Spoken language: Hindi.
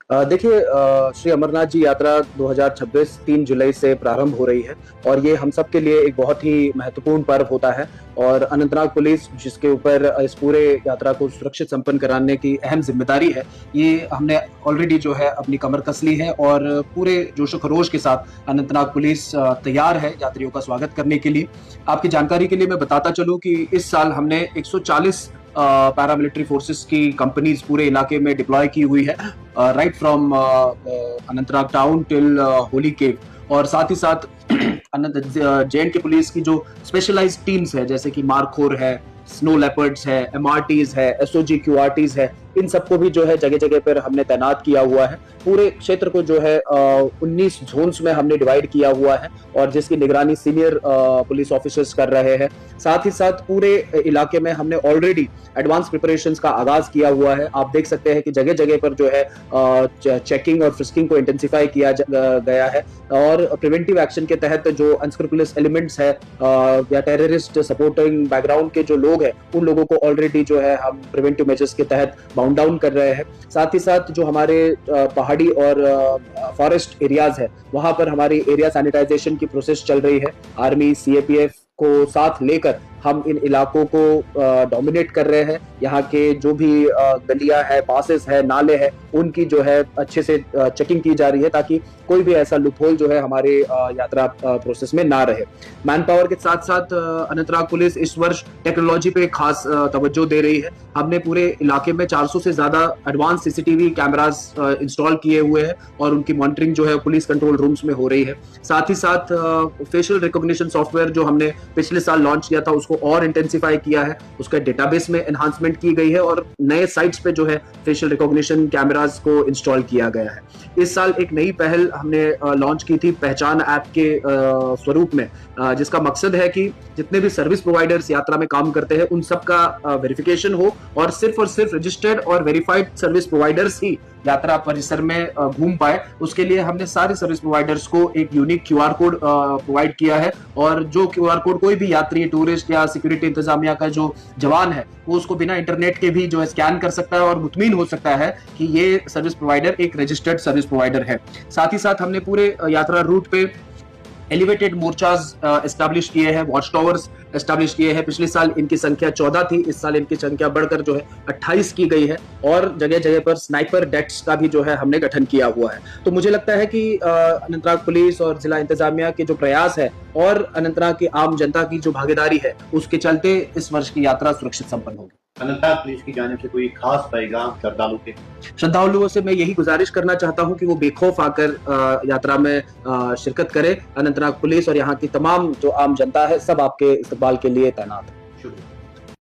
देखिए, श्री अमरनाथ जी यात्रा 2026 3 जुलाई से प्रारंभ हो रही है और ये हम सब के लिए एक बहुत ही महत्वपूर्ण पर्व होता है। और अनंतनाग पुलिस जिसके ऊपर इस पूरे यात्रा को सुरक्षित संपन्न कराने की अहम जिम्मेदारी है, ये हमने ऑलरेडी जो है अपनी कमर कस ली है और पूरे जोशो खरोश के साथ अनंतनाग पुलिस तैयार है यात्रियों का स्वागत करने के लिए। आपकी जानकारी के लिए मैं बताता चलूं कि इस साल हमने 140 पैरामिलिट्री फोर्सेस की कंपनीज पूरे इलाके में डिप्लॉय की हुई है, right from Anantnag town till holy cave. और साथ ही साथ जे.एंड.के पुलिस की जो स्पेशलाइज्ड टीम्स है, जैसे कि मारखोर है, स्नो लेपर्ड्स है, एमआरटीज है, एसओजी क्यूआरटीज है, इन सबको भी जो है जगह जगह पर हमने तैनात किया हुआ है। पूरे क्षेत्र को जो है 19 जोन्स में हमने डिवाइड किया हुआ है और जिसकी निगरानी सीनियर पुलिस ऑफिसर्स कर रहे हैं। साथ ही साथ पूरे इलाके में हमने ऑलरेडी एडवांस प्रिपरेशंस का आगाज किया हुआ है। आप देख सकते हैं कि जगह जगह पर जो है चेकिंग और फ्रिस्किंग को इंटेंसिफाई किया गया है और प्रिवेंटिव एक्शन के तहत जो अनस्क्रूपुलस एलिमेंट्स है या टेररिस्ट सपोर्टिंग बैकग्राउंड के जो लोग हैं, उन लोगों को ऑलरेडी जो है हम प्रिवेंटिव मेजर्स के तहत बाउंड डाउन कर रहे हैं। साथ ही साथ जो हमारे पहाड़ी और फॉरेस्ट एरियाज है, वहां पर हमारी एरिया सैनिटाइजेशन की प्रोसेस चल रही है। आर्मी सीएपीएफ को साथ लेकर हम इन इलाकों को डोमिनेट कर रहे हैं। यहाँ के जो भी गलियां है, पासेस है, नाले हैं, उनकी जो है अच्छे से चेकिंग की जा रही है ताकि कोई भी ऐसा लूपहोल जो है हमारे यात्रा प्रोसेस में ना रहे। मैन पावर के साथ साथ अनंतनाग पुलिस इस वर्ष टेक्नोलॉजी पे खास तवज्जो दे रही है। हमने पूरे इलाके में 400 से ज्यादा एडवांस सीसीटीवी कैमरास इंस्टॉल किए हुए हैं और उनकी मॉनिटरिंग जो है पुलिस कंट्रोल रूम्स में हो रही है। साथ ही साथ फेशियल रिकॉग्निशन सॉफ्टवेयर जो हमने पिछले साल लॉन्च किया था, उसको और इंटेंसिफाई किया है, उसका डेटाबेस में एनहांसमेंट की गई है और नए साइट्स पे जो है फेशियल रिकॉग्निशन कैमरास को इंस्टॉल किया गया है। इस साल एक नई पहल हमने लॉन्च की थी पहचान ऐप के स्वरूप में, जिसका मकसद है कि जितने भी सर्विस प्रोवाइडर्स यात्रा में काम करते हैं उन सब का वेरिफिकेशन हो और सिर्फ रजिस्टर्ड और वेरीफाइड सर्विस प्रोवाइडर्स ही यात्रा परिसर में घूम पाए। उसके लिए हमने सारे सर्विस प्रोवाइडर्स को एक यूनिक क्यूआर कोड प्रोवाइड किया है और जो क्यूआर कोड कोई भी यात्री, टूरिस्ट या सिक्योरिटी इंतजामिया का जो जवान है, वो उसको बिना इंटरनेट के भी जो है स्कैन कर सकता है और मुतमिन हो सकता है कि ये सर्विस प्रोवाइडर एक रजिस्टर्ड सर्विस प्रोवाइडर है। साथ ही साथ हमने पूरे यात्रा रूट पे एलिवेटेड मोर्चाज एस्टैब्लिश किए हैं, वॉच टावर्स एस्टैब्लिश किए हैं। पिछले साल इनकी संख्या 14 थी, इस साल इनकी संख्या बढ़कर जो है 28 की गई है और जगह जगह पर स्नाइपर डेस्क का भी जो है हमने गठन किया हुआ है। तो मुझे लगता है कि अनंतनाग पुलिस और जिला इंतजामिया के जो प्रयास है और अनंतनाग की आम जनता की जो भागीदारी है, उसके चलते इस वर्ष की यात्रा सुरक्षित संपन्न होगी। अनंतनाग पुलिस की जानिब से कोई खास पैगाम श्रद्धालुओं से मैं यही गुजारिश करना चाहता हूं कि वो बेखौफ आकर यात्रा में शिरकत करे। अनंतनाग पुलिस और यहाँ की तमाम जो आम जनता है, सब आपके इस्तकबाल के लिए तैनात है।